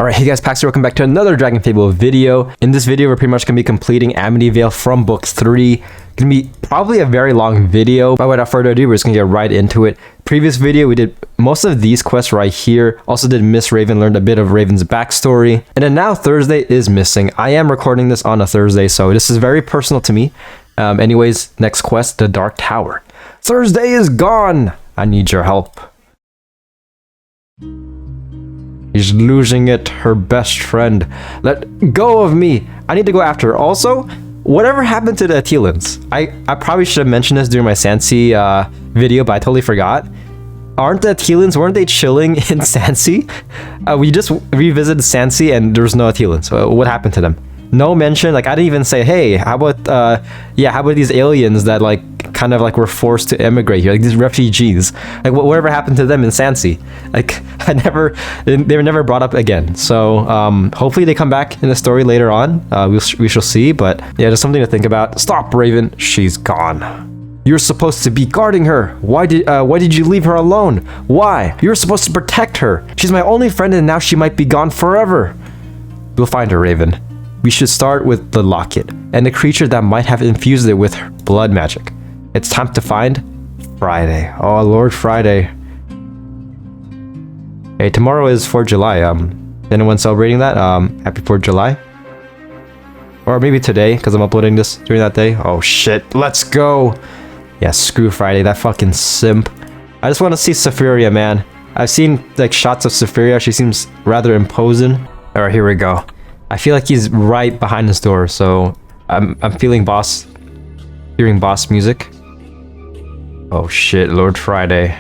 Alright, hey guys, PacksForAll, welcome back to another DragonFable video. In this video, we're pretty much going to be completing Amityville from Book 3. Gonna be probably a very long video, but without further ado, we're just gonna get right into it. Previous video, we did most of these quests right here. Also did Miss Raven, learned a bit of Raven's backstory. And then now Thursday is missing. I am recording this on a Thursday, so this is very personal to me. Anyways, next quest, the Dark Tower. Thursday is gone! I need your help. She's losing it, her best friend. Let go of me. I need to go after her. Also, whatever happened to the Attilans? I probably should have mentioned this during my Sansi video, but I totally forgot. Aren't the Attilans, weren't they chilling in Sansi? We just revisited Sansi and there was no Attilans. So what happened to them? No mention. Like, I didn't even say, hey, how about how about these aliens that like kind of like were forced to emigrate here, like these refugees? Like whatever happened to them in Sansi? Like they were never brought up again. So hopefully they come back in the story later on. We shall see. But yeah, just something to think about. Stop, Raven. She's gone. You're supposed to be guarding her. Why did you leave her alone? Why? You were supposed to protect her. She's my only friend and now she might be gone forever. We'll find her, Raven. We should start with the locket and the creature that might have infused it with blood magic. It's time to find Frydae. Oh, Lord Frydae. Hey, tomorrow is 4th of July. Anyone celebrating that? Happy 4th of July? Or maybe today, because I'm uploading this during that day. Oh shit, let's go! Yeah, screw Frydae, that fucking simp. I just want to see Safiria, man. I've seen like shots of Safiria. She seems rather imposing. Alright, here we go. I feel like he's right behind this door, so I'm feeling hearing boss music. Oh shit, Lord Frydae.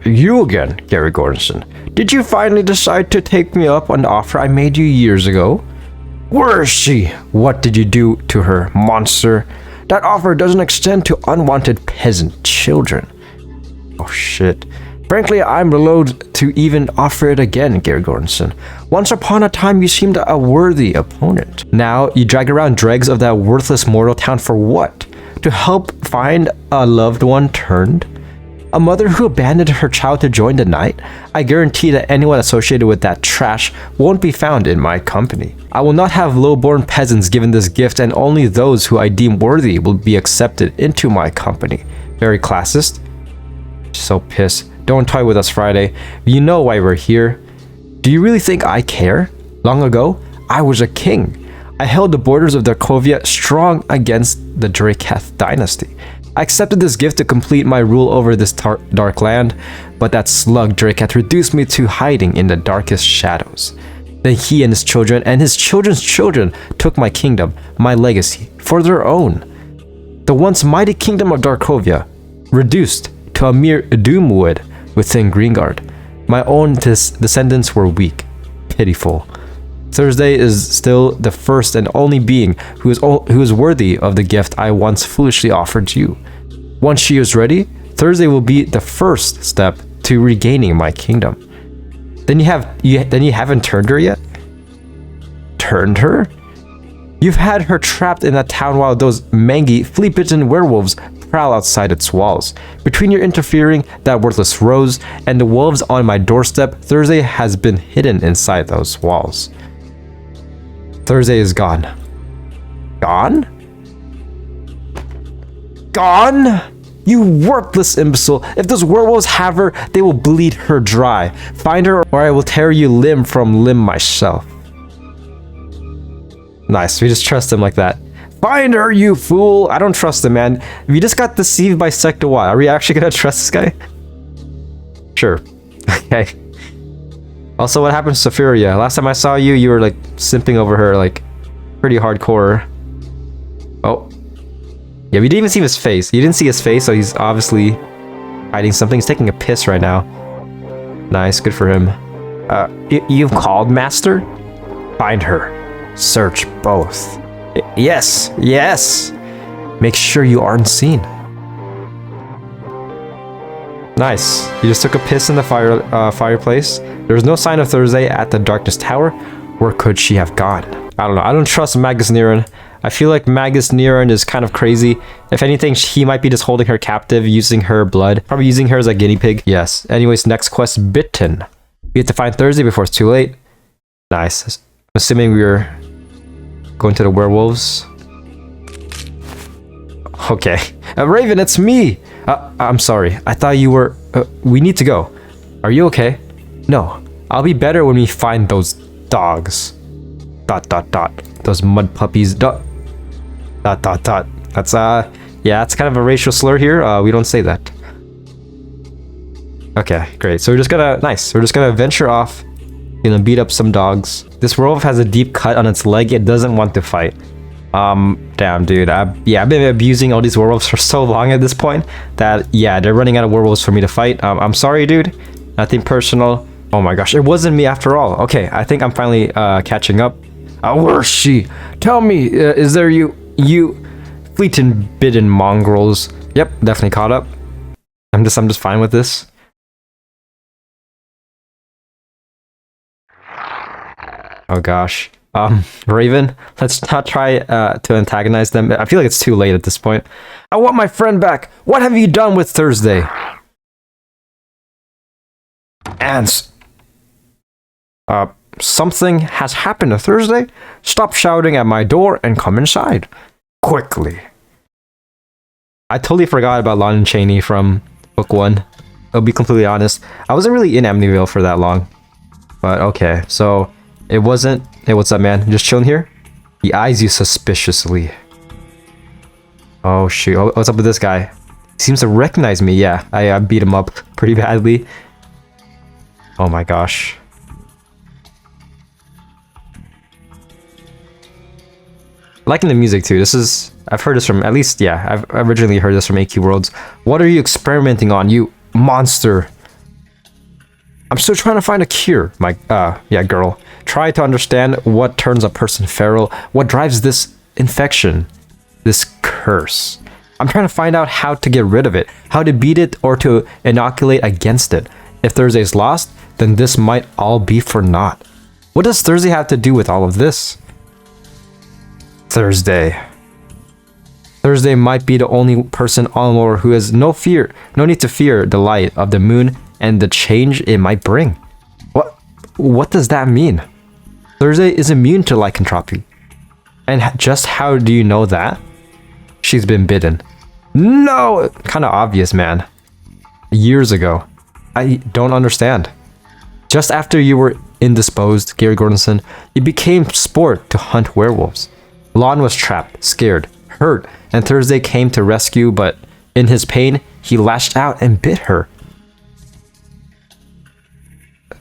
You again, Gary Gordonson. Did you finally decide to take me up on the offer I made you years ago? Where is she? What did you do to her, monster? That offer doesn't extend to unwanted peasant children. Oh shit. Frankly, I'm loath to even offer it again, Gary Gordonson. Once upon a time, you seemed a worthy opponent. Now, you drag around dregs of that worthless mortal town for what? To help find a loved one turned? A mother who abandoned her child to join the night? I guarantee that anyone associated with that trash won't be found in my company. I will not have low-born peasants given this gift, and only those who I deem worthy will be accepted into my company. Very classist. So pissed. Don't toy with us, Frydae. You know why we're here. Do you really think I care? Long ago, I was a king. I held the borders of Darkovia strong against the Drakath dynasty. I accepted this gift to complete my rule over this dark land, but that slug Drakath reduced me to hiding in the darkest shadows. Then he and his children and his children's children took my kingdom, my legacy, for their own. The once mighty kingdom of Darkovia, reduced to a mere doomwood within Greengard. My own descendants were weak, pitiful. Thursday is still the first and only being who is worthy of the gift I once foolishly offered you. Once she is ready, Thursday will be the first step to regaining my kingdom. Then you haven't turned her yet? Turned her? You've had her trapped in that town while those mangy, flea-bitten werewolves prowl outside its walls. Between your interfering, that worthless rose, and the wolves on my doorstep, Thursday has been hidden inside those walls. Thursday is gone. Gone? Gone? You worthless imbecile. If those werewolves have her, they will bleed her dry. Find her or I will tear you limb from limb myself. Nice, we just trust him like that. Find her, you fool! I don't trust him, man. We just got deceived by Sector-Y. Are we actually gonna trust this guy? Sure. Okay. Also, what happened to Safiria? Last time I saw you, you were like simping over her, like pretty hardcore. Oh. Yeah, we didn't even see his face. You didn't see his face, so he's obviously hiding something. He's taking a piss right now. Nice, good for him. You've called, Master? Find her. Search both. Yes, yes. Make sure you aren't seen. Nice. You just took a piss in the fireplace. There's no sign of Thursday at the Darkness Tower. Where could she have gone? I don't know. I don't trust Magus Niren. I feel like Magus Neron is kind of crazy. If anything, he might be just holding her captive, using her blood. Probably using her as a guinea pig. Yes. Anyways, next quest, Bitten. We have to find Thursday before it's too late. Nice. Assuming we're going to the werewolves. Okay. Raven, it's me! I'm sorry. I thought you were... we need to go. Are you okay? No. I'll be better when we find those dogs. ... Those mud puppies. ... That's, yeah, that's kind of a racial slur here. We don't say that. Okay, great. So we're just gonna... Nice. We're just gonna venture off. Gonna beat up some dogs. This werewolf has a deep cut on its leg. It doesn't want to fight. Damn, dude. Yeah, I've been abusing all these werewolves for so long at this point that, yeah, they're running out of werewolves for me to fight. I'm sorry, dude. Nothing personal. Oh my gosh, it wasn't me after all. Okay, I think I'm finally catching up. Where's she? Tell me, is there you fleeting bitten mongrels? Yep, definitely caught up. I'm just fine with this. Oh gosh. Raven, let's not try to antagonize them. I feel like it's too late at this point. I want my friend back. What have you done with Thursday? Ants. Something has happened to Thursday? Stop shouting at my door and come inside. Quickly. I totally forgot about Lon and Chaney from book 1. I'll be completely honest. I wasn't really in Amityville for that long. But okay, so it wasn't... Hey, what's up, man? Just chilling here? He eyes you suspiciously. Oh, shoot. Oh, what's up with this guy? He seems to recognize me. Yeah, I beat him up pretty badly. Oh my gosh. Liking the music too. This is... I've heard this from... At least, yeah. I've originally heard this from AQ Worlds. What are you experimenting on, you monster? I'm still trying to find a cure, my... yeah, girl. Try to understand what turns a person feral, what drives this infection, this curse. I'm trying to find out how to get rid of it, how to beat it or to inoculate against it. If Thursday's lost, then this might all be for naught. What does Thursday have to do with all of this? Thursday. Thursday might be the only person on Lore who has no need to fear the light of the moon and the change it might bring. What does that mean? Thursday is immune to lycanthropy. And just how do you know that? She's been bitten. No! Kinda obvious, man. Years ago. I don't understand. Just after you were indisposed, Gary Gordonson, you became sport to hunt werewolves. Lon was trapped, scared, hurt, and Thursday came to rescue, but in his pain, he lashed out and bit her.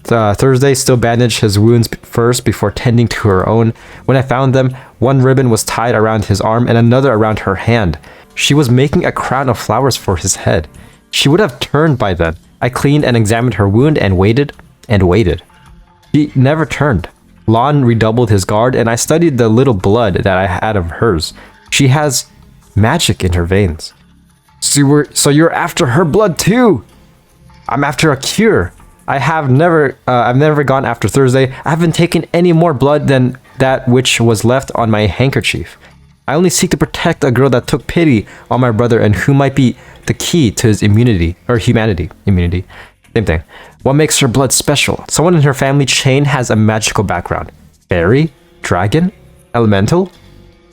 Thursday still bandaged his wounds first before tending to her own. When I found them, one ribbon was tied around his arm and another around her hand. She was making a crown of flowers for his head. She would have turned by then. I cleaned and examined her wound and waited and waited. She never turned. Lon redoubled his guard and I studied the little blood that I had of hers. She has magic in her veins. So you're after her blood too? I'm after a cure. I've never gone after Thursday. I haven't taken any more blood than that which was left on my handkerchief. I only seek to protect a girl that took pity on my brother and who might be the key to his immunity, or humanity. Immunity. Same thing. What makes her blood special? Someone in her family chain has a magical background. Fairy? Dragon? Elemental?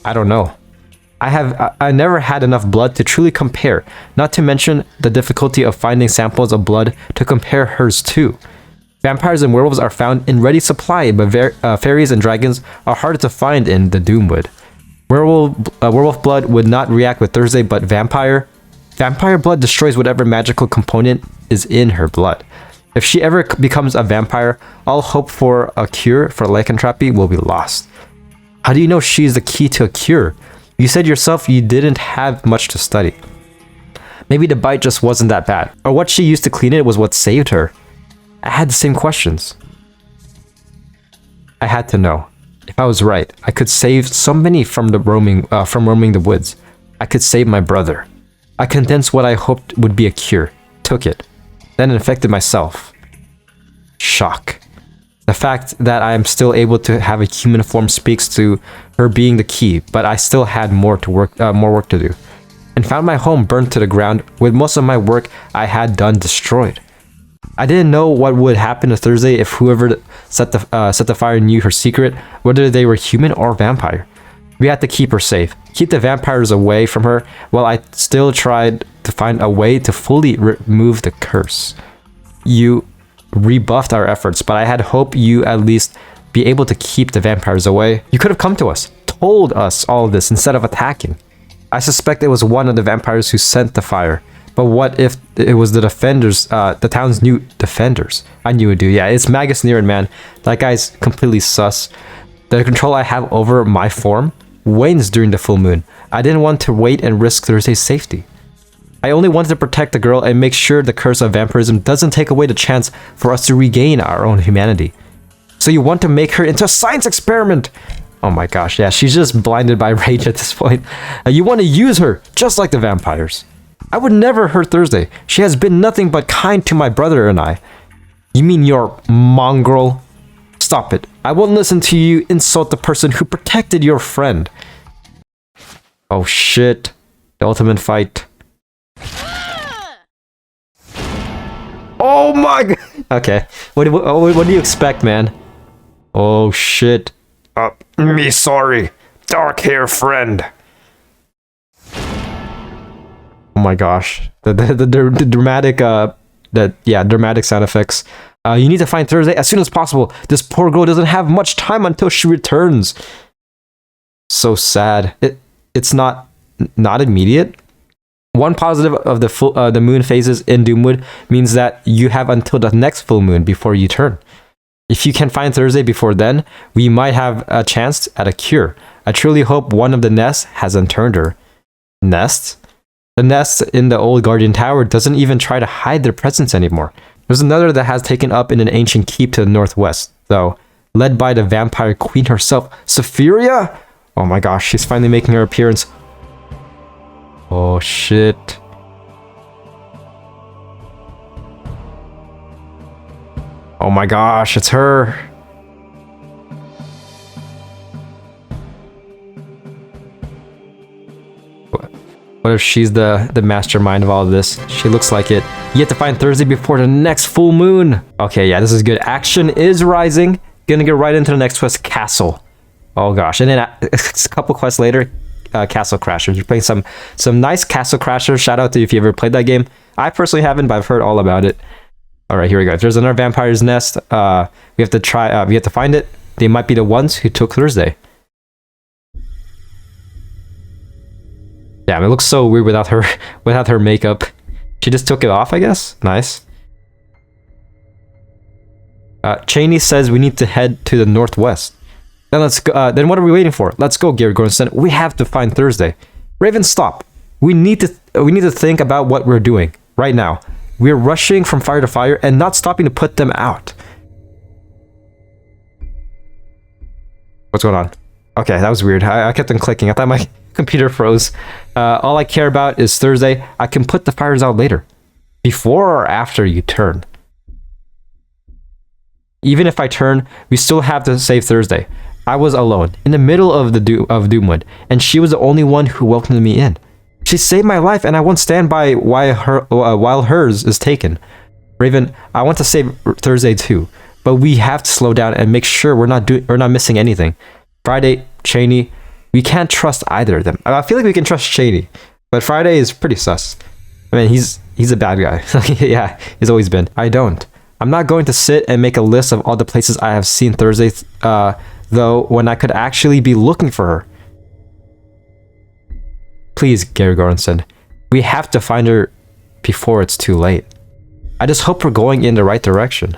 I don't know. I never had enough blood to truly compare, not to mention the difficulty of finding samples of blood to compare hers to. Vampires and werewolves are found in ready supply, but fairies and dragons are harder to find in the Doomwood. Werewolf blood would not react with Thursday, but vampire blood destroys whatever magical component is in her blood. If she ever becomes a vampire, all hope for a cure for lycanthropy will be lost. How do you know she's the key to a cure? You said yourself you didn't have much to study. Maybe the bite just wasn't that bad, or what she used to clean it was what saved her. I had the same questions. I had to know. If I was right, I could save so many from roaming the woods. I could save my brother. I condensed what I hoped would be a cure, took it, then infected myself. Shock. The fact that I am still able to have a human form speaks to her being the key, but I still had more work to do. And found my home burned to the ground with most of my work I had done destroyed. I didn't know what would happen to Thursday if whoever set the fire knew her secret, whether they were human or vampire. We had to keep her safe, keep the vampires away from her, while I still tried to find a way to fully remove the curse. You rebuffed our efforts, but I had hoped you at least be able to keep the vampires away. You could have come to us, told us all of this instead of attacking. I suspect it was one of the vampires who sent the fire. But what if it was the defenders, the town's new defenders? I knew it, dude. Yeah, it's Magus Niran, man. That guy's completely sus. The control I have over my form wanes during the full moon. I didn't want to wait and risk Thursday's safety. I only wanted to protect the girl and make sure the curse of vampirism doesn't take away the chance for us to regain our own humanity. So you want to make her into a science experiment? Oh my gosh, yeah, she's just blinded by rage at this point. You want to use her, just like the vampires. I would never hurt Thursday. She has been nothing but kind to my brother and I. You mean you're mongrel? Stop it. I won't listen to you insult the person who protected your friend. Oh shit. The ultimate fight. Oh my god. Okay. What do you expect, man? Oh shit. Me sorry. Dark hair friend. Oh my gosh. The dramatic dramatic sound effects. You need to find Thursday as soon as possible. This poor girl doesn't have much time until she returns. So sad. It's not immediate. One positive of the moon phases in Doomwood means that you have until the next full moon before you turn. If you can find Thursday before then, we might have a chance at a cure. I truly hope one of the nests hasn't turned her. Nests? The nest in the old Guardian Tower doesn't even try to hide their presence anymore. There's another that has taken up in an ancient keep to the northwest, though, led by the vampire queen herself, Saphiria? Oh my gosh, she's finally making her appearance. Oh shit. Oh my gosh, it's her. What if she's the mastermind of all of this? She looks like it. You have to find Thursday before the next full moon. Okay, yeah, this is good. Action is rising. Gonna get right into the next quest, Castle. Oh gosh, and then a couple quests later, Castle Crashers. We're playing some nice Castle Crashers. Shout out to you if you ever played that game. I personally haven't, but I've heard all about it. All right, here we go. If there's another vampire's nest, we have to try. We have to find it. They might be the ones who took Thursday. Damn, it looks so weird without her makeup. She just took it off, I guess. Nice. Cheney says we need to head to the northwest. Then let's go. Then what are we waiting for? Let's go, Gary Gordon. We have to find Thursday. Raven, stop. We need to think about what we're doing right now. We're rushing from fire to fire and not stopping to put them out. What's going on? Okay, that was weird. I kept on clicking. I thought my computer froze. All I care about is Thursday. I can put the fires out later. Before or after you turn. Even if I turn, we still have to save Thursday. I was alone, in the middle of Doomwood, and she was the only one who welcomed me in. She saved my life, and I won't stand by while hers is taken. Raven, I want to save Thursday too, but we have to slow down and make sure we're not missing anything. Frydae, Cheney, we can't trust either of them. I feel like we can trust Cheney, but Frydae is pretty sus. I mean, he's a bad guy. Yeah, he's always been. I don't. I'm not going to sit and make a list of all the places I have seen Thursday, though, when I could actually be looking for her. Please, Gary Goranson, we have to find her before it's too late. I just hope we're going in the right direction.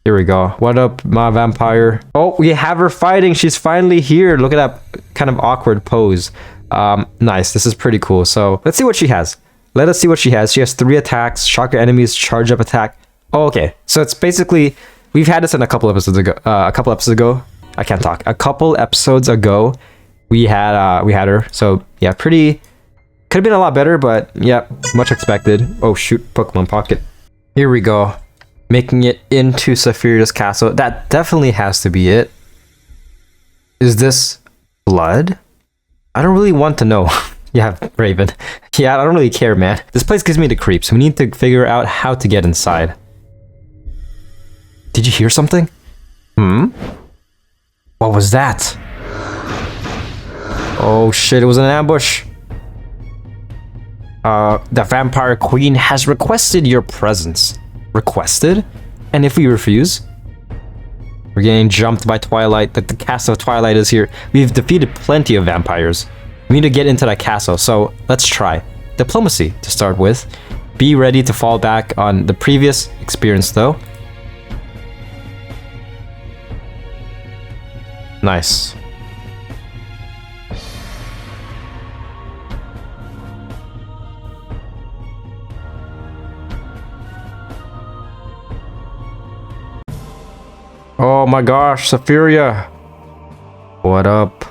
Here we go. What up, my vampire? Oh, we have her fighting. She's finally here. Look at that kind of awkward pose. Nice. This is pretty cool. So let's see what she has. Let us see what she has. She has 3 attacks, shock your enemies, charge up attack. Oh, okay. So it's basically, we've had this in a couple episodes ago. I can't talk. A couple episodes ago, we had her. So yeah, pretty. Could have been a lot better, but yeah, much expected. Oh shoot, Pokemon Pocket. Here we go. Making it into Saphira's castle. That definitely has to be it. Is this blood? I don't really want to know. Yeah, Raven. Yeah, I don't really care, man. This place gives me the creeps. We need to figure out how to get inside. Did you hear something? What was that? Oh shit, it was an ambush. The Vampire Queen has requested your presence. Requested? And if we refuse? We're getting jumped by Twilight. The castle of Twilight is here. We've defeated plenty of vampires. We need to get into that castle, so let's try. Diplomacy, to start with. Be ready to fall back on the previous experience, though. Nice. Oh my gosh, Saphiria. What up?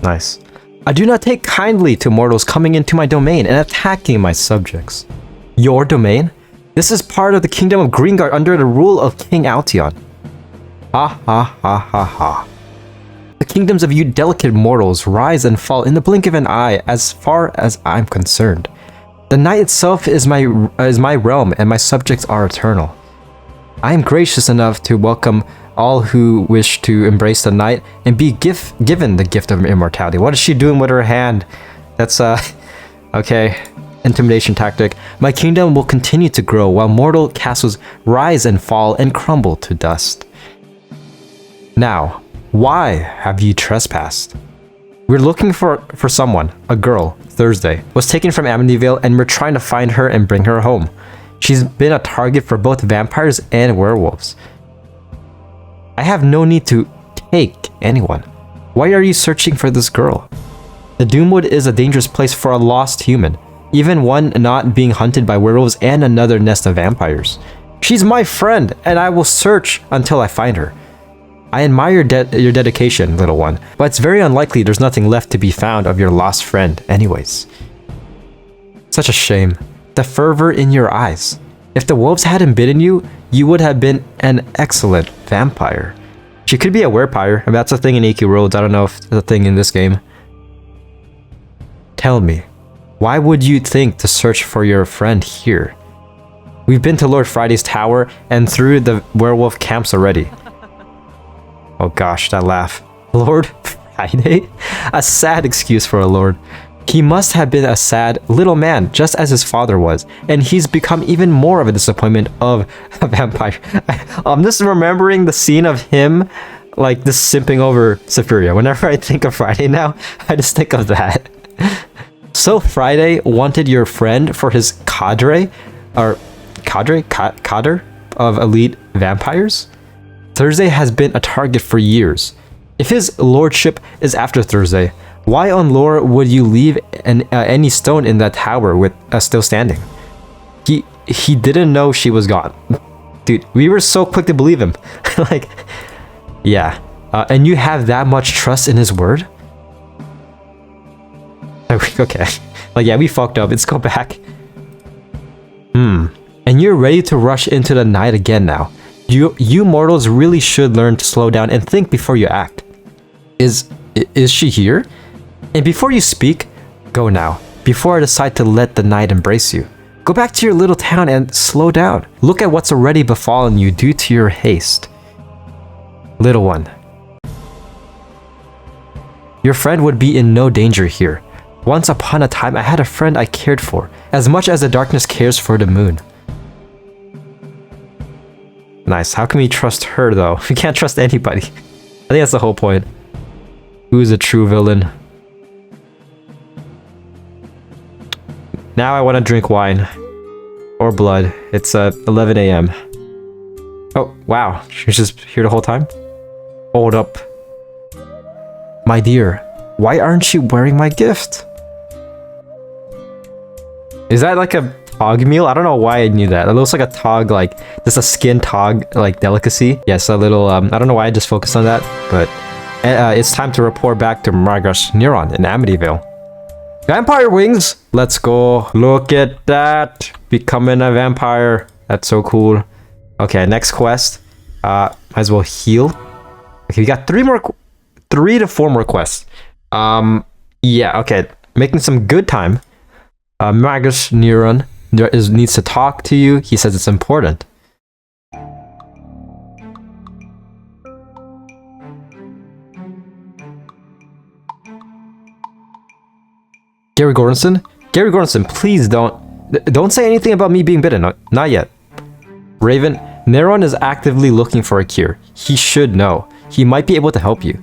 Nice. I do not take kindly to mortals coming into my domain and attacking my subjects. Your domain? This is part of the kingdom of Greengard under the rule of King Altion. Ha ha ha ha ha. The kingdoms of you delicate mortals rise and fall in the blink of an eye as far as I'm concerned. The night itself is my realm and my subjects are eternal. I am gracious enough to welcome all who wish to embrace the night and be given the gift of immortality. What is she doing with her hand? That's okay. Intimidation tactic. My kingdom will continue to grow while mortal castles rise and fall and crumble to dust. Now, why have you trespassed? We're looking for someone, a girl, Thursday, was taken from Amityville and we're trying to find her and bring her home. She's been a target for both vampires and werewolves. I have no need to take anyone. Why are you searching for this girl? The Doomwood is a dangerous place for a lost human, even one not being hunted by werewolves and another nest of vampires. She's my friend, and I will search until I find her. I admire your dedication, little one, but it's very unlikely there's nothing left to be found of your lost friend anyways. Such a shame. The fervor in your eyes. If the wolves hadn't bitten you, you would have been an excellent vampire. She could be a werepire, and that's a thing in AQ Worlds. I don't know if it's a thing in this game. Tell me, why would you think to search for your friend here? We've been to Lord Frydae's tower and through the werewolf camps already. Oh gosh, that laugh. Lord Frydae? A sad excuse for a lord. He must have been a sad little man, just as his father was, and he's become even more of a disappointment of a vampire. I'm just remembering the scene of him, like, just simping over Saphiria. Whenever I think of Frydae now, I just think of that. So Frydae wanted your friend for his cadre of elite vampires? Thursday has been a target for years. If his lordship is after Thursday, why on lore would you leave any stone in that tower with still standing? He didn't know she was gone. Dude, we were so quick to believe him. Like, yeah. And you have that much trust in his word? Okay. Like, yeah, we fucked up. Let's go back. And you're ready to rush into the night again now. You mortals really should learn to slow down and think before you act. Is she here? And before you speak, go now, before I decide to let the night embrace you. Go back to your little town and slow down. Look at what's already befallen you due to your haste. Little one. Your friend would be in no danger here. Once upon a time, I had a friend I cared for, as much as the darkness cares for the moon. Nice. How can we trust her, though? We can't trust anybody. I think that's the whole point. Who's a true villain? Now I want to drink wine. Or blood. It's 11 a.m. Oh, wow. She's just here the whole time? Hold up. My dear, why aren't you wearing my gift? Is that like a tog meal? I don't know why I knew that. It looks like a tog, like, just a skin tog, like, delicacy. Yes, a little, I don't know why I just focused on that, but it's time to report back to Margus Neuron in Amityville. Vampire wings! Let's go. Look at that. Becoming a vampire. That's so cool. Okay, next quest. Might as well heal. Okay, we got 3 to 4 more quests. Yeah, okay. Making some good time. Magus Neuron needs to talk to you. He says it's important. Gary Gordonson? Gary Gordonson, please don't say anything about me being bitten. Not yet. Raven, Neron is actively looking for a cure. He should know. He might be able to help you.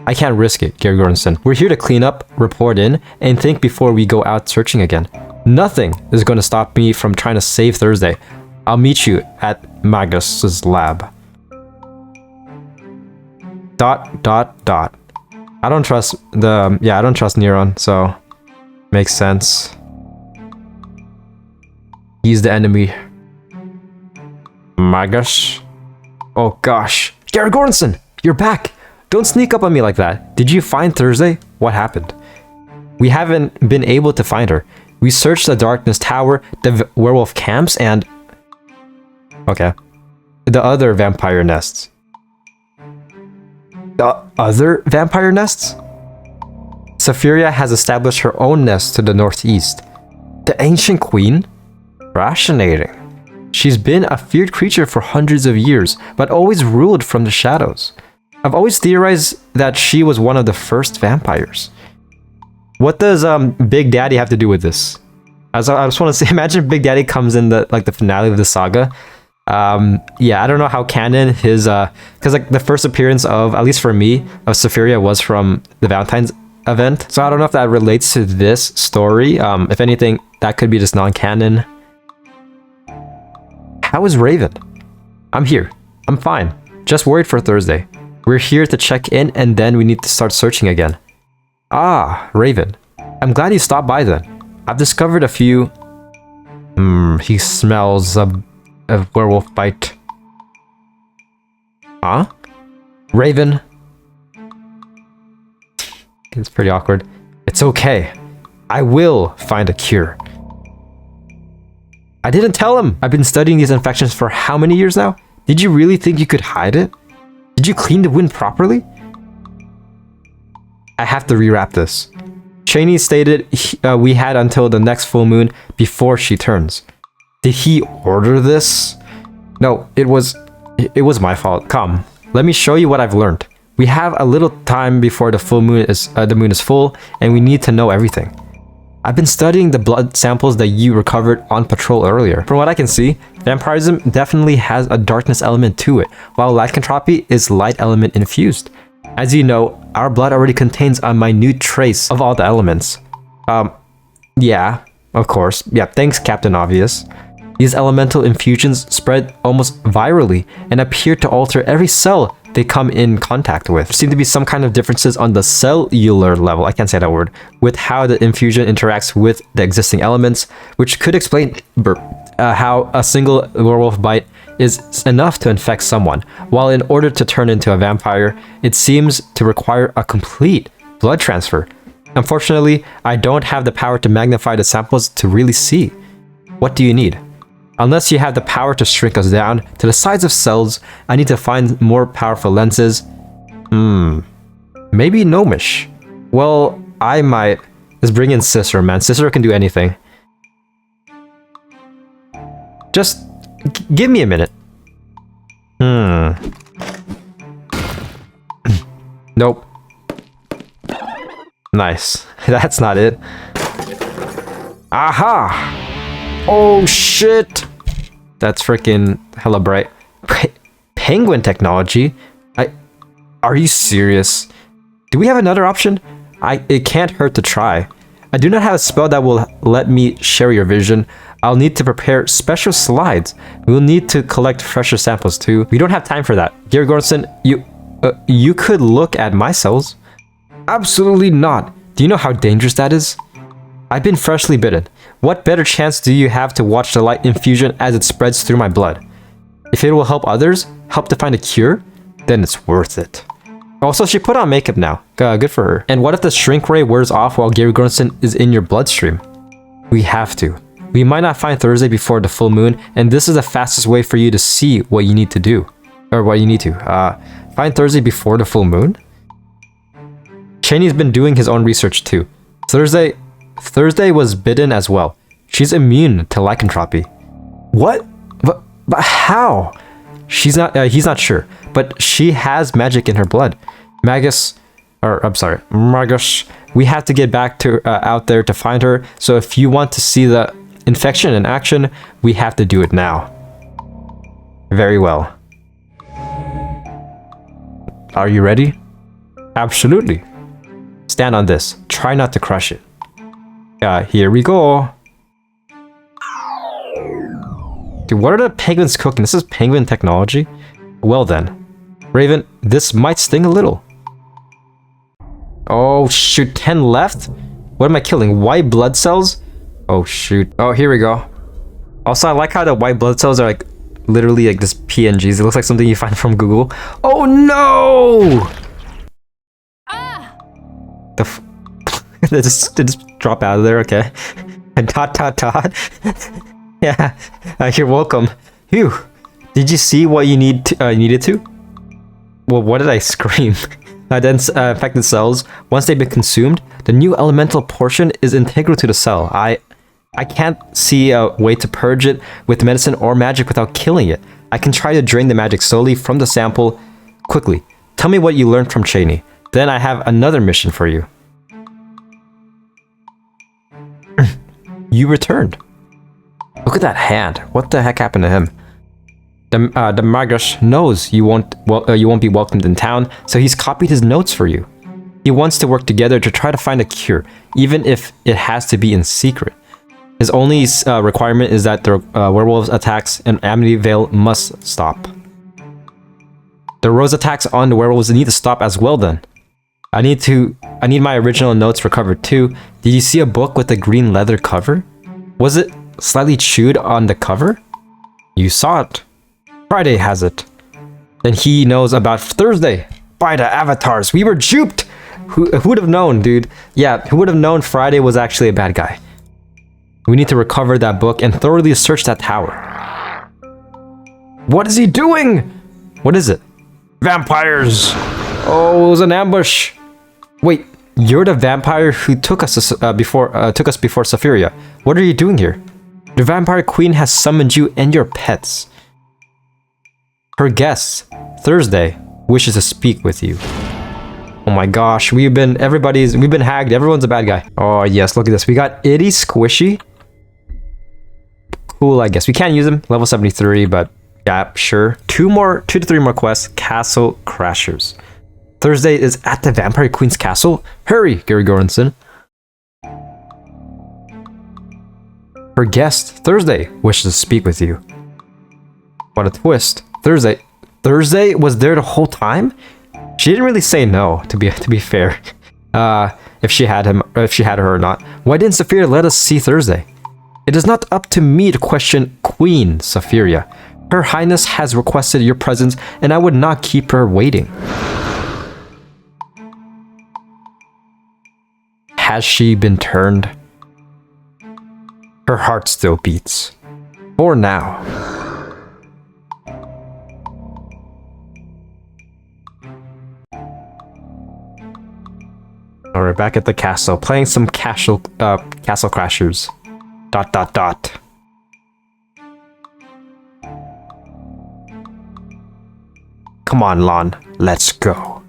I can't risk it, Gary Gordonson. We're here to clean up, report in, and think before we go out searching again. Nothing is going to stop me from trying to save Thursday. I'll meet you at Magus's lab. ... I don't trust I don't trust Neron, so makes sense. He's the enemy. Magus. Oh gosh. Gary Gordonson, you're back. Don't sneak up on me like that. Did you find Thursday? What happened? We haven't been able to find her. We searched the Darkness Tower, the werewolf camps, and... Okay. The other vampire nests. The other vampire nests? Safiria has established her own nest to the northeast. The Ancient Queen? Fascinating. She's been a feared creature for hundreds of years, but always ruled from the shadows. I've always theorized that she was one of the first vampires. What does Big Daddy have to do with this? I just want to say, imagine Big Daddy comes in the finale of the saga. Yeah, I don't know how canon his because like the first appearance of, at least for me, of Safiria was from the Valentine's event. So I don't know if that relates to this story. If anything, that could be just non-canon. How is Raven? I'm here. I'm fine. Just worried for Thursday. We're here to check in, and then we need to start searching again. Ah, Raven. I'm glad you stopped by then. I've discovered a few... he smells a werewolf bite. Huh? Raven. It's pretty awkward. It's okay. I will find a cure. I didn't tell him. I've been studying these infections for how many years now? Did you really think you could hide it? Did you clean the wound properly? I have to rewrap this. Cheney stated we had until the next full moon before she turns. Did he order this? No, it was my fault. Come, let me show you what I've learned. We have a little time before the moon is full, and we need to know everything. I've been studying the blood samples that you recovered on patrol earlier. From what I can see, vampirism definitely has a darkness element to it, while lycanthropy is light element infused. As you know, our blood already contains a minute trace of all the elements. Yeah, of course. Yeah, thanks, Captain Obvious. These elemental infusions spread almost virally and appear to alter every cell they come in contact with. There seem to be some kind of differences on the cellular level, I can't say that word, with how the infusion interacts with the existing elements, which could explain how a single werewolf bite is enough to infect someone, while in order to turn into a vampire, it seems to require a complete blood transfer. Unfortunately, I don't have the power to magnify the samples to really see. What do you need? Unless you have the power to shrink us down to the size of cells, I need to find more powerful lenses. Maybe gnomish. Well, I might. Let's bring in Cicero, man. Cicero can do anything. Just give me a minute. Nope. Nice. That's not it. Aha! Oh shit! That's freaking hella bright. Penguin technology? Are you serious? Do we have another option? It can't hurt to try. I do not have a spell that will let me share your vision. I'll need to prepare special slides. We'll need to collect fresher samples too. We don't have time for that. Gary Gordonson, you could look at my cells. Absolutely not. Do you know how dangerous that is? I've been freshly bitten. What better chance do you have to watch the light infusion as it spreads through my blood? If it will help others, help to find a cure, then it's worth it. Also, she put on makeup now. Good for her. And what if the shrink ray wears off while Gary Gordon is in your bloodstream? We have to. We might not find Thursday before the full moon, and this is the fastest way for you to see what you need to do. Or what you need to. Find Thursday before the full moon? Cheney's been doing his own research too. Thursday was bitten as well. She's immune to lycanthropy. What? But how? He's not sure, but she has magic in her blood. Magus, we have to get back to out there to find her. So if you want to see the infection in action, we have to do it now. Very well. Are you ready? Absolutely. Stand on this. Try not to crush it. Here we go. Dude, what are the penguins cooking? This is penguin technology? Well then. Raven, this might sting a little. Oh shoot, 10 left? What am I killing? White blood cells? Oh shoot. Oh, here we go. Also, I like how the white blood cells are like literally like this PNGs. It looks like something you find from Google. Oh no! They just drop out of there, okay. And dot. Yeah, you're welcome. Phew. Did you see what you needed to? Well, what did I scream? Dense affected cells, once they've been consumed, the new elemental portion is integral to the cell. I can't see a way to purge it with medicine or magic without killing it. I can try to drain the magic slowly from the sample quickly. Tell me what you learned from Cheney. Then I have another mission for you. You returned. Look at that hand. What the heck happened to him? The Magus knows you won't be welcomed in town, so he's copied his notes for you. He wants to work together to try to find a cure, even if it has to be in secret. His only requirement is that the werewolves' attacks in Amityville must stop. The Rose attacks on the werewolves need to stop as well then. I need my original notes recovered too. Did you see a book with a green leather cover? Was it slightly chewed on the cover? You saw it. Frydae has it. Then he knows about Thursday. By the avatars, we were duped! Who would have known, dude? Yeah, who would have known Frydae was actually a bad guy? We need to recover that book and thoroughly search that tower. What is he doing? What is it? Vampires! Oh, it was an ambush. Wait, you're the vampire who took us before Saphiria. What are you doing here? The vampire queen has summoned you and your pets. Her guest, Thursday, wishes to speak with you. Oh my gosh, we've been hagged. Everyone's a bad guy. Oh yes, look at this. We got Itty Squishy. Cool, I guess. We can't use him. Level 73, but yeah, sure. 2 to 3 more quests. Castle Crashers. Thursday is at the Vampire Queen's castle. Hurry, Gary Goranson. Her guest, Thursday, wishes to speak with you. What a twist. Thursday was there the whole time? She didn't really say no, to be fair. If she had her or not. Why didn't Saphiria let us see Thursday? It is not up to me to question Queen Saphiria. Her Highness has requested your presence, and I would not keep her waiting. Has she been turned? Her heart still beats. For now. Alright, back at the castle, playing some Castle Crashers. ... Come on, Lon, let's go.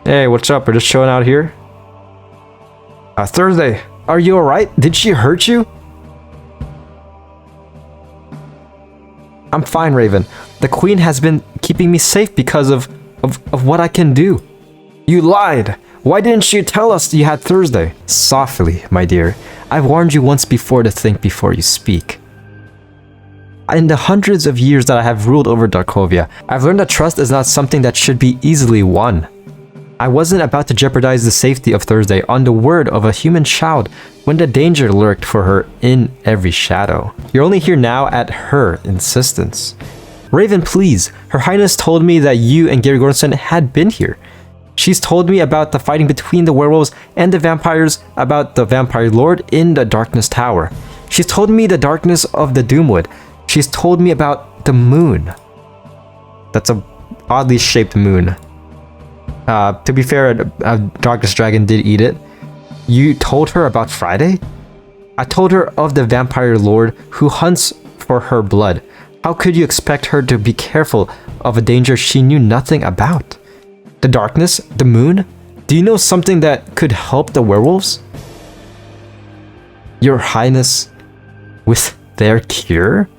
Hey, what's up? We're just chilling out here. Thursday, are you alright? Did she hurt you? I'm fine, Raven. The Queen has been keeping me safe because of what I can do. You lied. Why didn't you tell us you had Thursday? Softly, my dear. I've warned you once before to think before you speak. In the hundreds of years that I have ruled over Darkovia, I've learned that trust is not something that should be easily won. I wasn't about to jeopardize the safety of Thursday on the word of a human child when the danger lurked for her in every shadow. You're only here now at her insistence. Raven, please. Her Highness told me that you and Gary Gordon had been here. She's told me about the fighting between the werewolves and the vampires, about the vampire lord in the Darkness Tower. She's told me the darkness of the Doomwood. She's told me about the moon. That's a oddly shaped moon. To be fair, a Darkness Dragon did eat it. You told her about Frydae? I told her of the vampire lord who hunts for her blood. How could you expect her to be careful of a danger she knew nothing about? The darkness? The moon? Do you know something that could help the werewolves? Your Highness, with their cure?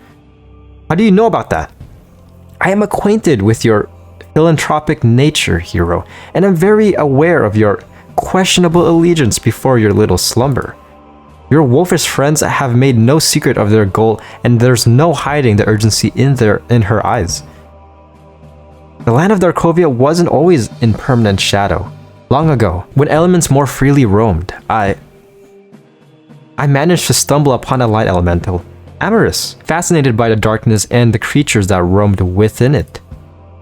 How do you know about that? I am acquainted with your philanthropic nature, hero, and I'm very aware of your questionable allegiance before your little slumber. Your wolfish friends have made no secret of their goal, and there's no hiding the urgency in her eyes. The land of Darkovia wasn't always in permanent shadow. Long ago, when elements more freely roamed, I managed to stumble upon a light elemental, Amorous, fascinated by the darkness and the creatures that roamed within it.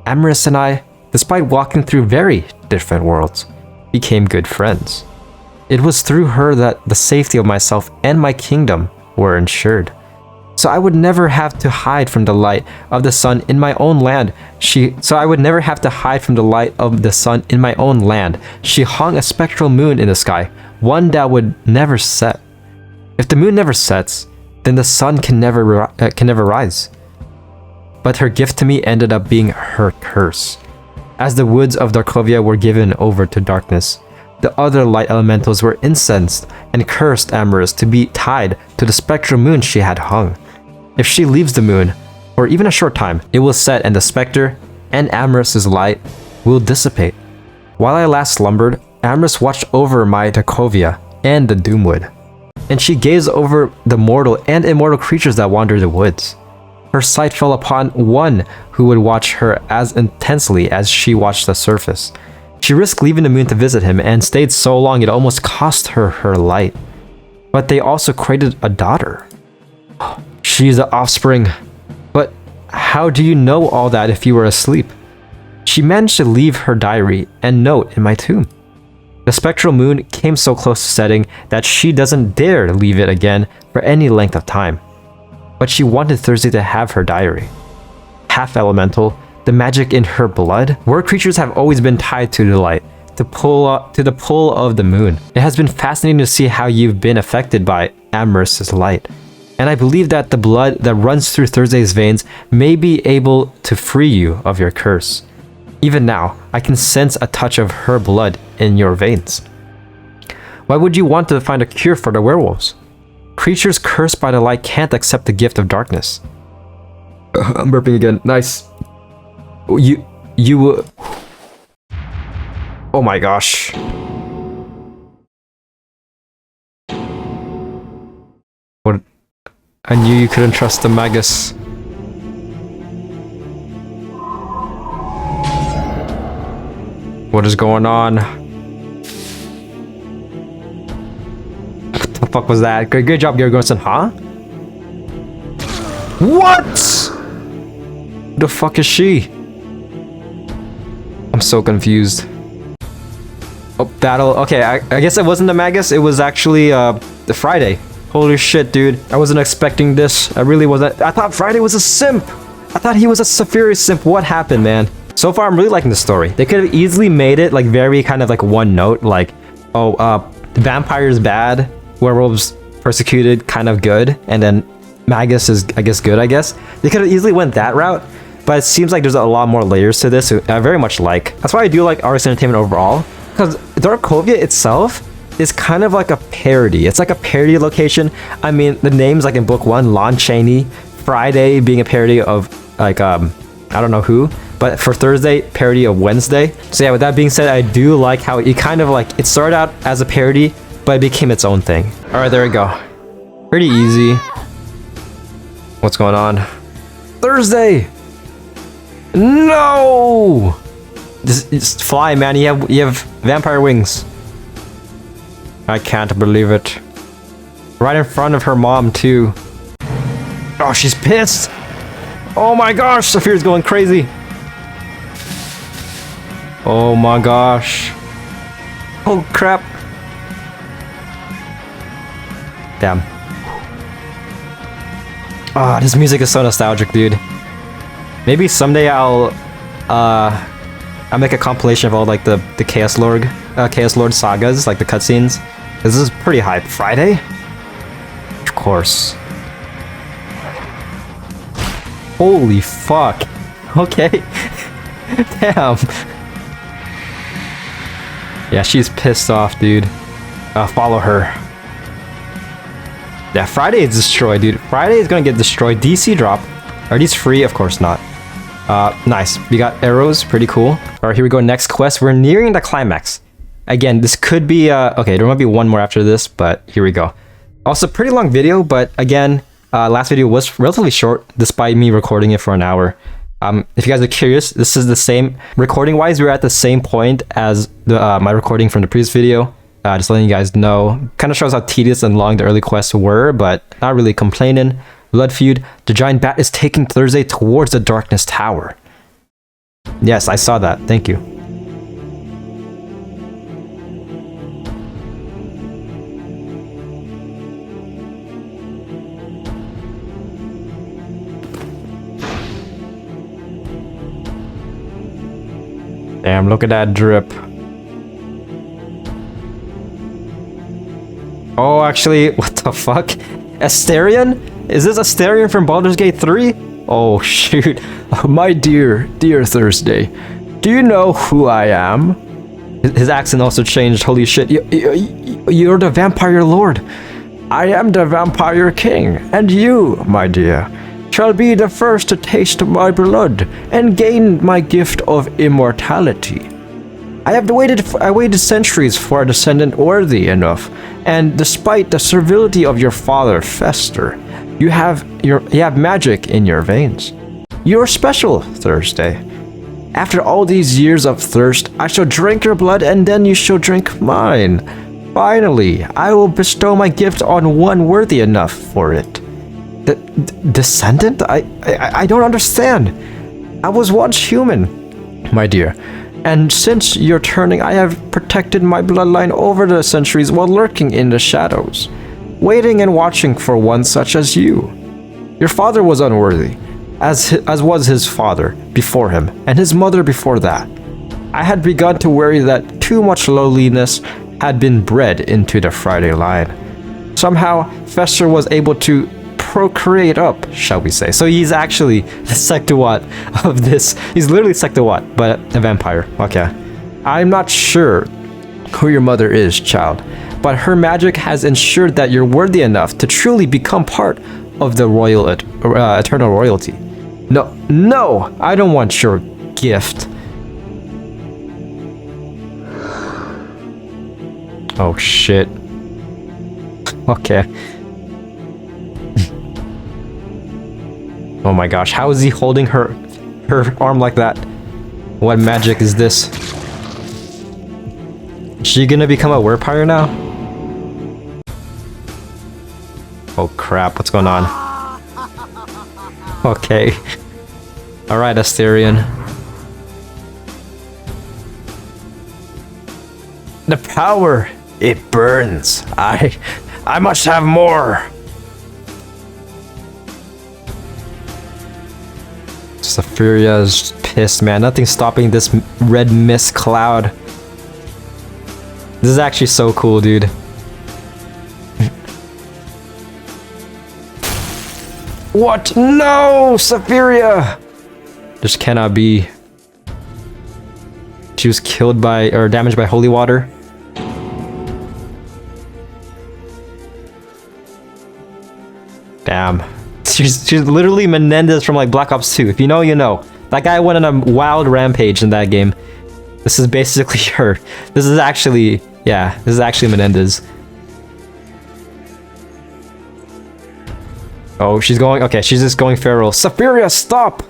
Amorous and I, despite walking through very different worlds, became good friends. It was through her that the safety of myself and my kingdom were ensured. So I would never have to hide from the light of the sun in my own land. She hung a spectral moon in the sky, one that would never set. If the moon never sets, then the sun can never rise. But her gift to me ended up being her curse. As the woods of Darkovia were given over to darkness, the other light elementals were incensed and cursed Amorous to be tied to the spectral moon she had hung. If she leaves the moon, for even a short time, it will set and the specter and Amorous's light will dissipate. While I last slumbered, Amorous watched over my Darkovia and the Doomwood, and she gazed over the mortal and immortal creatures that wander the woods. Her sight fell upon one who would watch her as intensely as she watched the surface. She risked leaving the moon to visit him and stayed so long it almost cost her her light. But they also created a daughter. She's the offspring. But how do you know all that if you were asleep? She managed to leave her diary and note in my tomb. The spectral moon came so close to setting that she doesn't dare leave it again for any length of time. But she wanted Thursday to have her diary. Half elemental, the magic in her blood, word creatures have always been tied to the light, to the pull of the moon. It has been fascinating to see how you've been affected by Amorous's light. And I believe that the blood that runs through Thursday's veins may be able to free you of your curse. Even now, I can sense a touch of her blood in your veins. Why would you want to find a cure for the werewolves? Creatures cursed by the light can't accept the gift of darkness. I'm burping again. Nice. You Oh my gosh. What? I knew you couldn't trust the Magus. What is going on? What the fuck was that? Good job, Gary Gordon, huh? What? Who the fuck is she? I'm so confused. Oh, battle. Okay, I guess it wasn't the Magus. It was actually the Frydae. Holy shit, dude. I wasn't expecting this. I really wasn't. I thought Frydae was a simp. I thought he was a Saphiri simp. What happened, man? So far, I'm really liking the story. They could have easily made it like very kind of like one note, like, oh, vampires bad, werewolves persecuted, kind of good, and then Magus is, I guess, good, I guess. They could have easily went that route, but it seems like there's a lot more layers to this, I very much like. That's why I do like Artist Entertainment overall, because Darkovia itself is kind of like a parody. It's like a parody location. I mean, the names like in book 1, Lon Chaney, Frydae being a parody of like, I don't know who, but for Thursday, parody of Wednesday. So yeah, with that being said, I do like how it kind of like, it started out as a parody, but it became its own thing. All right, there we go. Pretty easy. What's going on? Thursday! No! Just fly, man. You have vampire wings. I can't believe it. Right in front of her mom, too. Oh, she's pissed. Oh my gosh, Saphira's going crazy. Oh my gosh. Oh crap. Damn. Ah, this music is so nostalgic, dude. Maybe someday I'll make a compilation of all like the Chaos Lord sagas, like the cutscenes. This is pretty hype. Frydae? Of course. Holy fuck. Okay. Damn. Yeah, she's pissed off, dude. Follow her. Yeah, Frydae is destroyed, dude. Frydae is gonna get destroyed. DC drop. Are these free? Of course not. Nice. We got arrows. Pretty cool. Alright, here we go. Next quest. We're nearing the climax. Again, this could be, okay, there might be one more after this, but here we go. Also, pretty long video, but again, last video was relatively short, despite me recording it for an hour. If you guys are curious, this is the same, recording-wise, we're at the same point as my recording from the previous video. Just letting you guys know. Kind of shows how tedious and long the early quests were, but not really complaining. Blood Feud. The giant bat is taking Thursday towards the Darkness Tower. Yes, I saw that. Thank you. Damn, look at that drip. Oh, actually, what the fuck? Asterion? Is this Asterion from Baldur's Gate 3? Oh, shoot. My dear Thursday, do you know who I am? His accent also changed. Holy shit. You're the Vampire Lord. I am the Vampire King, and you, my dear, shall be the first to taste my blood and gain my gift of immortality. I waited centuries for a descendant worthy enough, and despite the servility of your father, Fester, you have magic in your veins. You're special, Thursday. After all these years of thirst, I shall drink your blood, and then you shall drink mine. Finally, I will bestow my gift on one worthy enough for it. The descendant? I don't understand. I was once human, my dear. And since your turning, I have protected my bloodline over the centuries while lurking in the shadows, waiting and watching for one such as you. Your father was unworthy, as was his father before him, and his mother before that. I had begun to worry that too much lowliness had been bred into the Frydae line. Somehow, Fester was able to procreate up, shall we say. So he's actually the Sectawat of this. He's literally Sectawat, but a vampire. Okay. I'm not sure who your mother is, child, but her magic has ensured that you're worthy enough to truly become part of the eternal royalty. No, I don't want your gift. Oh shit. Okay. Oh my gosh, how is he holding her arm like that? What magic is this? Is she gonna become a werepire now? Oh crap, what's going on? Okay. Alright, Asterion. The power, it burns. I must have more. Saphira's pissed, man. Nothing's stopping this red mist cloud. This is actually so cool, dude. What? No! Saphira! This cannot be. She was killed by, or damaged by holy water. Damn. She's literally Menendez from like Black Ops 2. If you know, you know. That guy went on a wild rampage in that game. This is basically her. This is actually, yeah, this is actually Menendez. Oh, she's going, okay, she's just going feral. Saphira, stop!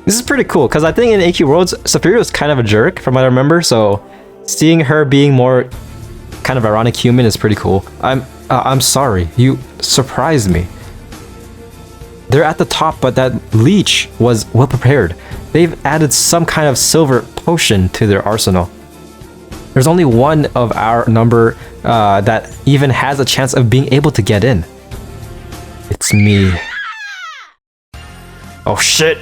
This is pretty cool, because I think in AQ Worlds, Saphira was kind of a jerk, from what I remember, so seeing her being more kind of ironic human is pretty cool. I'm sorry. You surprised me. They're at the top, but that leech was well prepared. They've added some kind of silver potion to their arsenal. There's only one of our number that even has a chance of being able to get in. It's me. Oh shit!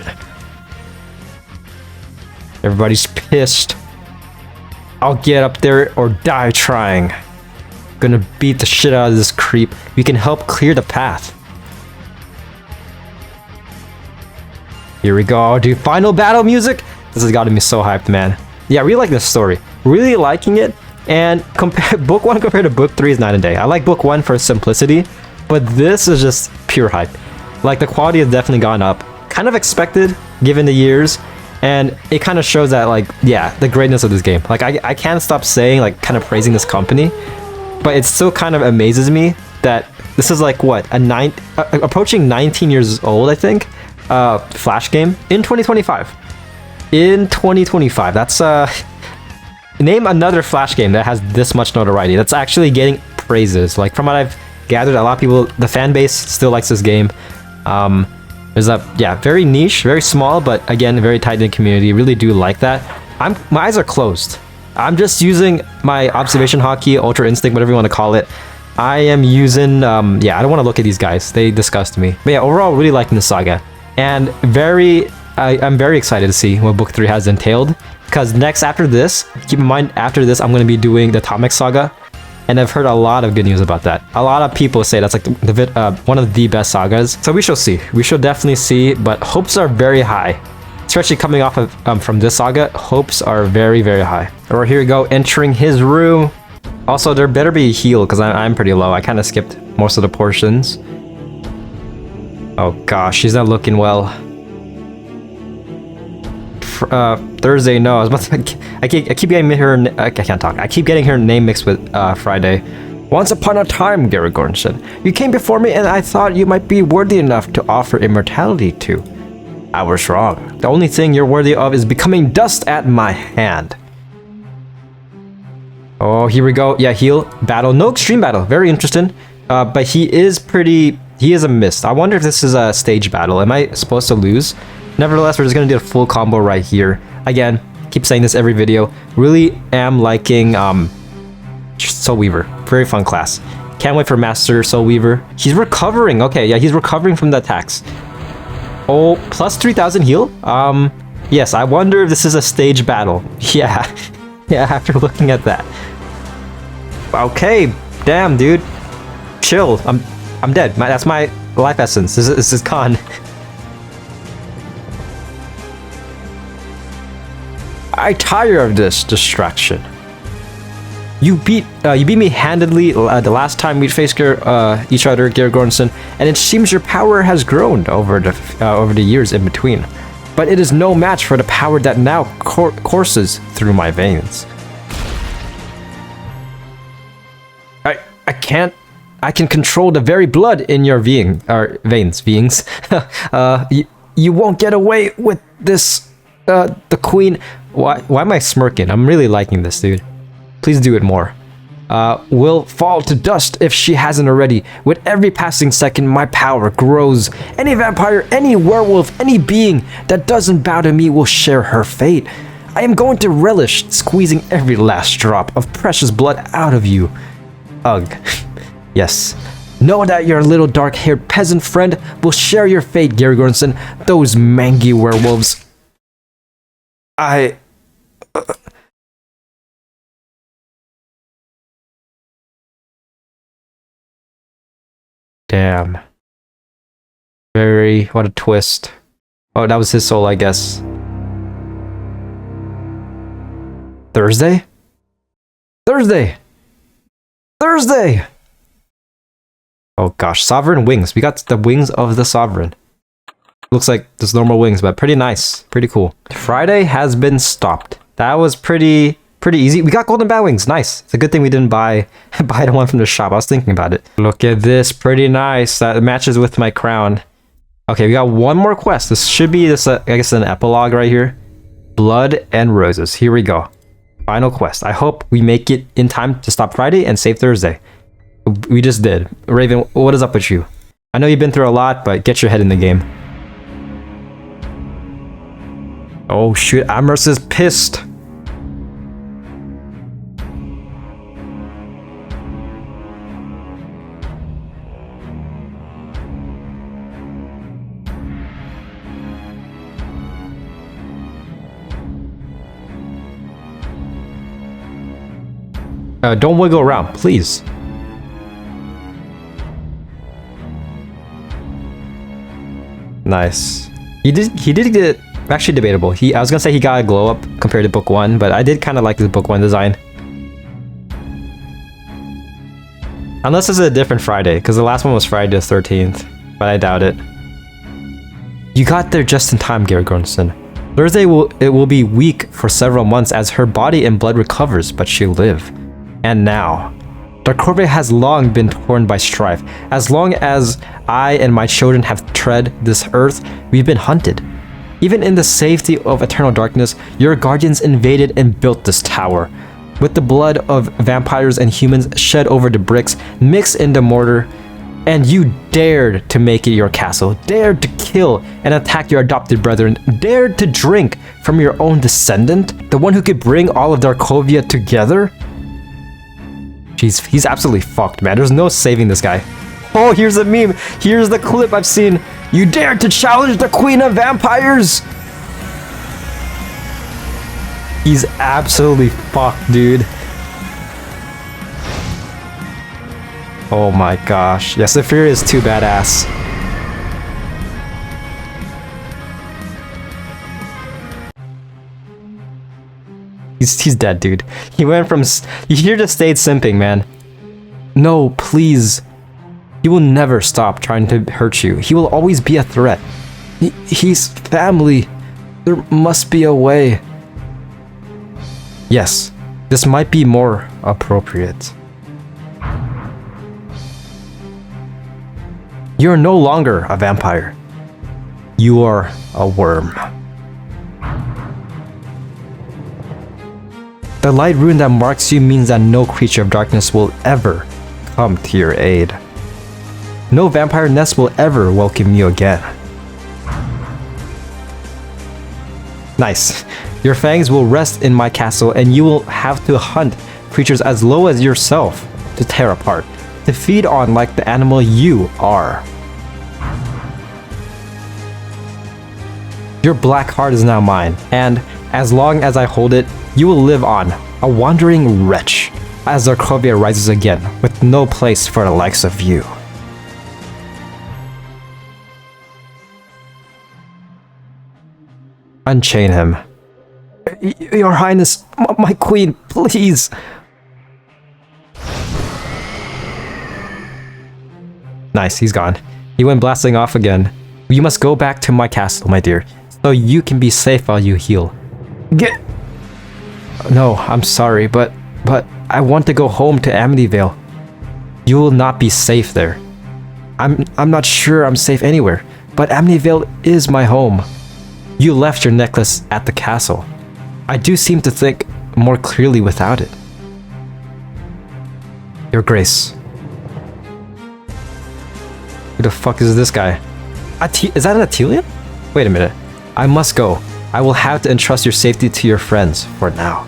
Everybody's pissed. I'll get up there or die trying. Gonna beat the shit out of this creep. We can help clear the path. Here we go, dude. Final battle music? This has gotten me so hyped, man. Yeah, I really like this story. Really liking it. And book 1 compared to book 3 is night and day. I like book 1 for simplicity, but this is just pure hype. Like, the quality has definitely gone up. Kind of expected, given the years. And it kind of shows that, like, yeah, the greatness of this game. Like, I can't stop saying, like, kind of praising this company. But it still kind of amazes me that this is like, what, approaching 19 years old, I think? Flash game in 2025. In 2025, that's name another Flash game that has this much notoriety that's actually getting praises. Like, from what I've gathered, a lot of people, the fan base still likes this game. There's a, yeah, very niche, very small, but again, a very tight-knit community. Really do like that. My eyes are closed. I'm just using my observation hotkey, ultra instinct, whatever you want to call it. I am using yeah, I don't want to look at these guys, they disgust me. But yeah, overall, really liking the saga. And I'm very excited to see what book 3 has entailed, because next, after this, keep in mind, after this, I'm going to be doing the Atomic Saga, and I've heard a lot of good news about that. A lot of people say that's like one of the best sagas, so we shall see. We shall definitely see, but hopes are very high, especially coming off of from this saga. Hopes are very, very high. Alright, here we go, entering his room. Also, there better be a heal, because I'm pretty low. I kind of skipped most of the portions. Oh gosh, she's not looking well. Thursday, no. I was about to. I keep getting her. I can't talk. I keep getting her name mixed with Frydae. Once upon a time, Gary Gordon said, you came before me, and I thought you might be worthy enough to offer immortality to. I was wrong. The only thing you're worthy of is becoming dust at my hand. Oh, here we go. Yeah, heal battle. No extreme battle. Very interesting. But he is pretty. He is a mist. I wonder if this is a stage battle. Am I supposed to lose? Nevertheless, we're just gonna do a full combo right here. Again, keep saying this every video. Really am liking Soul Weaver. Very fun class. Can't wait for Master Soul Weaver. He's recovering. Okay, yeah, he's recovering from the attacks. Oh, plus 3,000 heal. Yes, I wonder if this is a stage battle. Yeah, yeah. After looking at that. Okay, damn, dude. Chill. I'm dead. That's my life essence. This is gone. I tire of this distraction. You beat me handedly the last time we faced each other, Gary Gordonson, and it seems your power has grown over the years in between. But it is no match for the power that now courses through my veins. I can control the very blood in your veins. You won't get away with this. The queen. Why am I smirking? I'm really liking this, dude. Please do it more. Will fall to dust if she hasn't already. With every passing second, my power grows. Any vampire, any werewolf, any being that doesn't bow to me will share her fate. I am going to relish squeezing every last drop of precious blood out of you. Ugh. Yes. Know that your little dark-haired peasant friend will share your fate, Gary Gordonson. Those mangy werewolves. Damn. What a twist. Oh, that was his soul, I guess. Thursday? Oh gosh, Sovereign wings. We got the wings of the Sovereign. Looks like just normal wings, but pretty nice. Pretty cool. Frydae has been stopped. That was pretty easy. We got golden bat wings. Nice. It's a good thing we didn't buy the one from the shop. I was thinking about it. Look at this. Pretty nice. That matches with my crown. Okay, we got one more quest. This should be this. I guess an epilogue right here. Blood and Roses. Here we go. Final quest. I hope we make it in time to stop Frydae and save Thursday. We just did. Raven, what is up with you? I know you've been through a lot, but get your head in the game. Oh shoot, Amherst is pissed. Don't wiggle around, please. Nice. He did get actually debatable. I was gonna say he got a glow up compared to book 1, but I did kind of like the book 1 design. Unless it's a different Frydae, because the last one was Friday the 13th, but I doubt it. You got there just in time, Gary Gordon. Thursday will be weak for several months as her body and blood recovers, but she'll live. And now, Darkovia has long been torn by strife. As long as I and my children have tread this earth, we've been hunted. Even in the safety of eternal darkness, your guardians invaded and built this tower. With the blood of vampires and humans shed over the bricks, mixed into mortar, and you dared to make it your castle, dared to kill and attack your adopted brethren, dared to drink from your own descendant, the one who could bring all of Darkovia together? Jeez, he's absolutely fucked, man. There's no saving this guy. Oh, here's a meme. Here's the clip I've seen. You dared to challenge the Queen of Vampires? He's absolutely fucked, dude. Oh my gosh. Yeah, Saphir is too badass. He's dead, dude. He went from... You here to stayed simping, man. No, please. He will never stop trying to hurt you. He will always be a threat. He's family. There must be a way. Yes, this might be more appropriate. You're no longer a vampire. You are a worm. The light rune that marks you means that no creature of darkness will ever come to your aid. No vampire nest will ever welcome you again. Nice. Your fangs will rest in my castle and you will have to hunt creatures as low as yourself to tear apart, to feed on like the animal you are. Your black heart is now mine, and as long as I hold it, you will live on, a wandering wretch, as Darkovia rises again, with no place for the likes of you. Unchain him. Your Highness, my queen, please. Nice, he's gone. He went blasting off again. You must go back to my castle, my dear, so you can be safe while you heal. Get... No, I'm sorry, but I want to go home to Amityville. You will not be safe there. I'm not sure I'm safe anywhere, but Amityville is my home. You left your necklace at the castle. I do seem to think more clearly without it. Your Grace. Who the fuck is this guy? Is that an Atelian? Wait a minute. I must go. I will have to entrust your safety to your friends for now.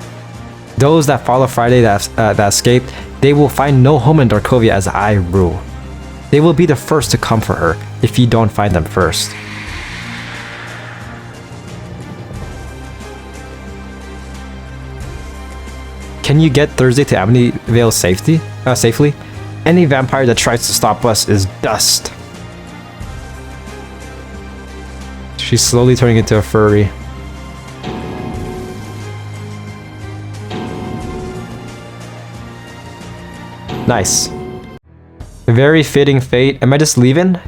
Those that follow Frydae that escaped, they will find no home in Darkovia as I rule. They will be the first to come for her if you don't find them first. Can you get Thursday to Amityville safely? Any vampire that tries to stop us is dust. She's slowly turning into a furry. Nice. Very fitting fate. Am I just leaving?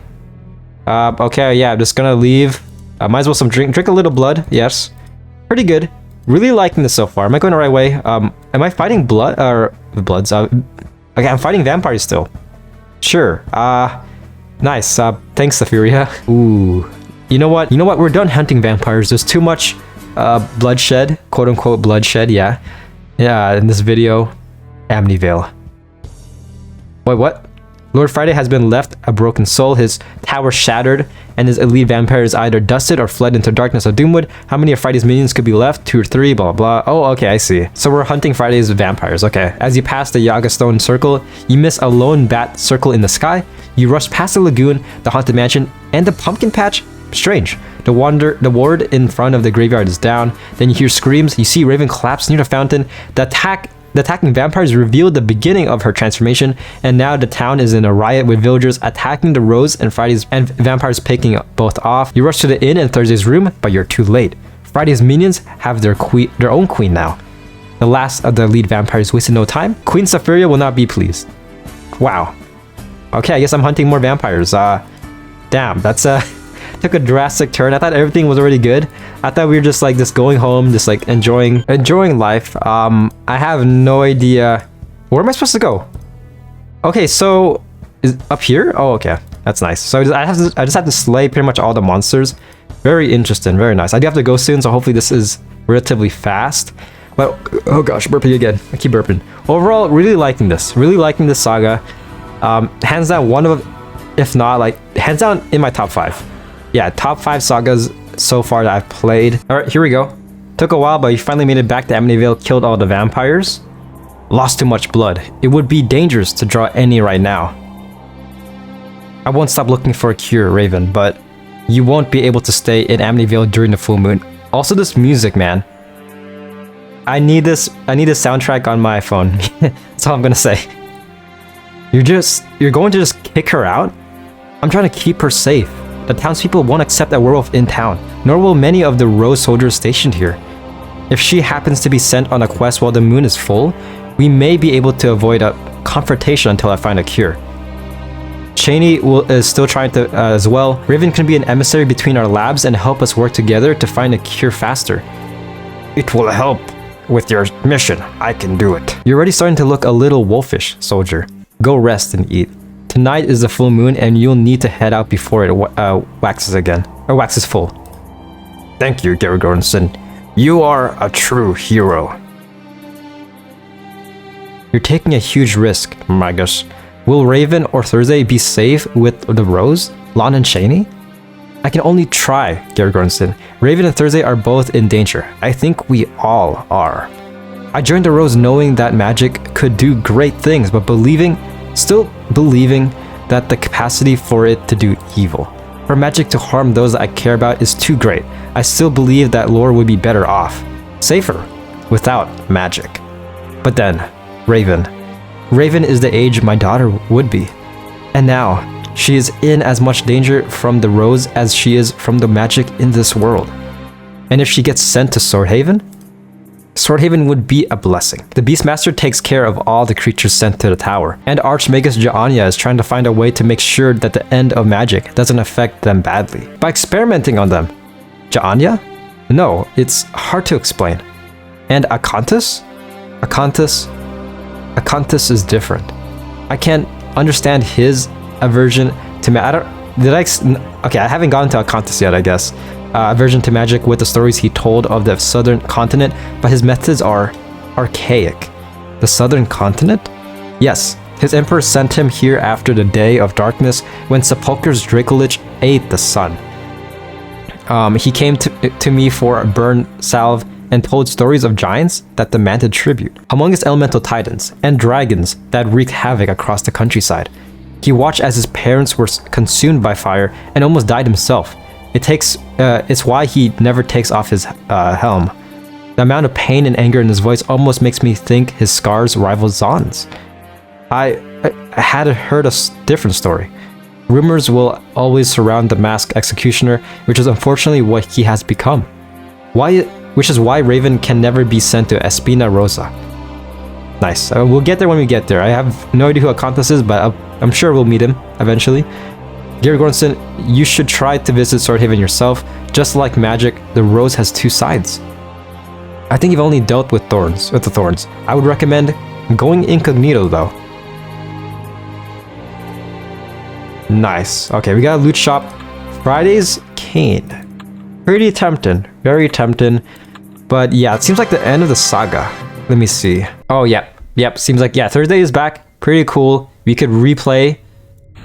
Okay, yeah, I'm just gonna leave. Might as well drink a little blood. Yes. Pretty good. Really liking this so far. Am I going the right way? Am I fighting bloods? Okay, I'm fighting vampires still. Sure. Nice. Thanks, Saphiria. Ooh. You know what? We're done hunting vampires. There's too much bloodshed, quote unquote bloodshed. Yeah. Yeah. In this video, Amityville. Wait, what? Lord Frydae has been left a broken soul, his tower shattered, and his elite vampires either dusted or fled into darkness of Doomwood. How many of Frydae's minions could be left? 2 or 3, blah, blah, blah. Oh, okay, I see. So we're hunting Frydae's vampires, okay. As you pass the Yaga Stone Circle, you miss a lone bat circle in the sky. You rush past the lagoon, the haunted mansion, and the pumpkin patch. Strange. The ward in front of the graveyard is down. Then you hear screams. You see Raven collapse near the fountain. The attacking vampires revealed the beginning of her transformation, and now the town is in a riot with villagers attacking the Rose and Frydae's and vampires picking both off. You rush to the inn in Thursday's room, but you're too late. Frydae's minions have their own queen now. The last of the lead vampires wasted no time. Queen Safiria will not be pleased. Wow. Okay, I guess I'm hunting more vampires. Damn, that's took a drastic turn. I thought everything was already good. I thought we were just going home, just like enjoying life. I have no idea. Where am I supposed to go? Okay, so is up here? Oh, okay, that's nice. So I just have to slay pretty much all the monsters. Very interesting, very nice. I do have to go soon, so hopefully this is relatively fast. But oh gosh, burping again. I keep burping. Overall, really liking this. Really liking this saga. Hands down, one of, if not like hands down in my top 5. Yeah, top 5 sagas so far that I've played. All right, here we go. Took a while, but you finally made it back to Amityville, killed all the vampires. Lost too much blood. It would be dangerous to draw any right now. I won't stop looking for a cure, Raven, but you won't be able to stay in Amityville during the full moon. Also, this music, man. I need this soundtrack on my phone. That's all I'm gonna say. You're going to just kick her out? I'm trying to keep her safe. The townspeople won't accept a werewolf in town, nor will many of the Rose soldiers stationed here. If she happens to be sent on a quest while the moon is full, we may be able to avoid a confrontation until I find a cure. Cheney is still trying to as well. Raven can be an emissary between our labs and help us work together to find a cure faster. It will help with your mission. I can do it. You're already starting to look a little wolfish, soldier. Go rest and eat. Tonight is the full moon, and you'll need to head out before it waxes full. Thank you, Gary Gordonson. You are a true hero. You're taking a huge risk, Magus. Will Raven or Thursday be safe with the Rose, Lon and Cheney? I can only try, Gary Gordonson. Raven and Thursday are both in danger. I think we all are. I joined the Rose knowing that magic could do great things, but still believing that the capacity for it to do evil, for magic to harm those that I care about, is too great. I still believe that lore would be better off, safer, without magic. But then, Raven is the age my daughter would be. And now, she is in as much danger from the Rose as she is from the magic in this world. And if she gets sent to Swordhaven would be a blessing. The Beastmaster takes care of all the creatures sent to the tower, and Archmagus Jaania is trying to find a way to make sure that the end of magic doesn't affect them badly. By experimenting on them. Jaania? No, it's hard to explain. And Akantis? Akantis is different. I can't understand his aversion to magic. I haven't gotten to Akantis yet, I guess. Aversion to magic with the stories he told of the southern continent, but his methods are archaic. The southern continent? Yes, his emperor sent him here after the day of darkness when Sepulchre's Dracolich ate the sun. He came to me for a burn salve and told stories of giants that demanded tribute, humongous elemental titans, and dragons that wreaked havoc across the countryside. He watched as his parents were consumed by fire and almost died himself. It's why he never takes off his helm. The amount of pain and anger in his voice almost makes me think his scars rival Zahn's. I had heard a different story. Rumors will always surround the masked executioner, which is unfortunately what he has become. Which is why Raven can never be sent to Espina Rosa. Nice. We'll get there when we get there. I have no idea who Akantis is, but I'm sure we'll meet him eventually. Gary Gordonson, you should try to visit Swordhaven yourself. Just like magic, the Rose has 2 sides. I think you've only dealt with the thorns. I would recommend going incognito though. Nice. Okay, we got a loot shop. Frydae's cane. Pretty tempting. Very tempting. But yeah, it seems like the end of the saga. Let me see. Oh, yeah. Yep, seems like, yeah, Thursday is back. Pretty cool. we could replay,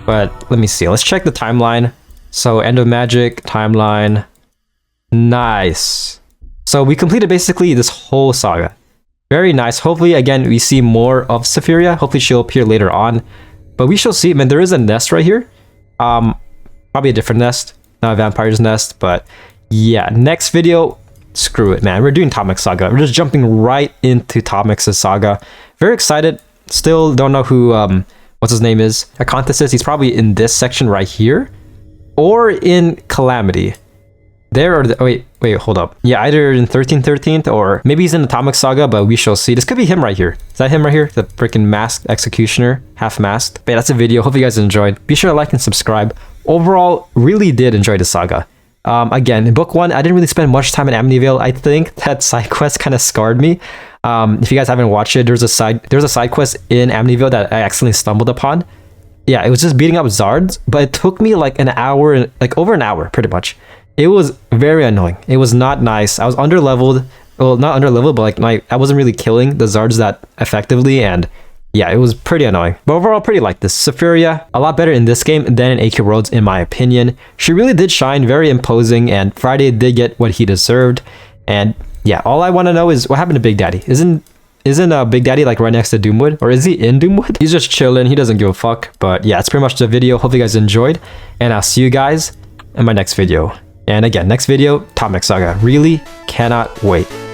but let me see. Let's check the timeline. So End of Magic timeline. Nice. So we completed basically this whole saga. Very nice. Hopefully, again, we see more of Safiria. Hopefully she'll appear later on, but we shall see. Man, there is a nest right here. Probably a different nest, not a vampire's nest, but yeah, next video, screw it, man. We're doing Tomix Saga. We're just jumping right into Tomix's saga. Very excited. Still don't know who, what's his name is. Acontesis, he's probably in this section right here, or in Calamity. There or wait, hold up. Yeah, either in 13th or maybe he's in the Tomix Saga, but we shall see. This could be him right here. Is that him right here? The freaking masked executioner, half masked. But yeah, that's a video. Hope you guys enjoyed. Be sure to like and subscribe. Overall, really did enjoy the saga. Again, in book 1, I didn't really spend much time in Amityville. I think that side quest kind of scarred me. If you guys haven't watched it, there's a side quest in Amityville that I accidentally stumbled upon. Yeah, it was just beating up Zards, but it took me like an hour, like over an hour, pretty much. It was very annoying. It was not nice. I was under-leveled. Well, not under-leveled, but like I wasn't really killing the Zards that effectively, and yeah, it was pretty annoying. But overall, pretty like this. Safiria, a lot better in this game than in AK Worlds, in my opinion. She really did shine, very imposing, and Frydae did get what he deserved. And yeah, all I want to know is what happened to Big Daddy? Isn't Big Daddy like right next to Doomwood? Or is he in Doomwood? He's just chilling. He doesn't give a fuck. But yeah, that's pretty much the video. Hope you guys enjoyed, and I'll see you guys in my next video. And again, next video, Tomix Saga. Really cannot wait.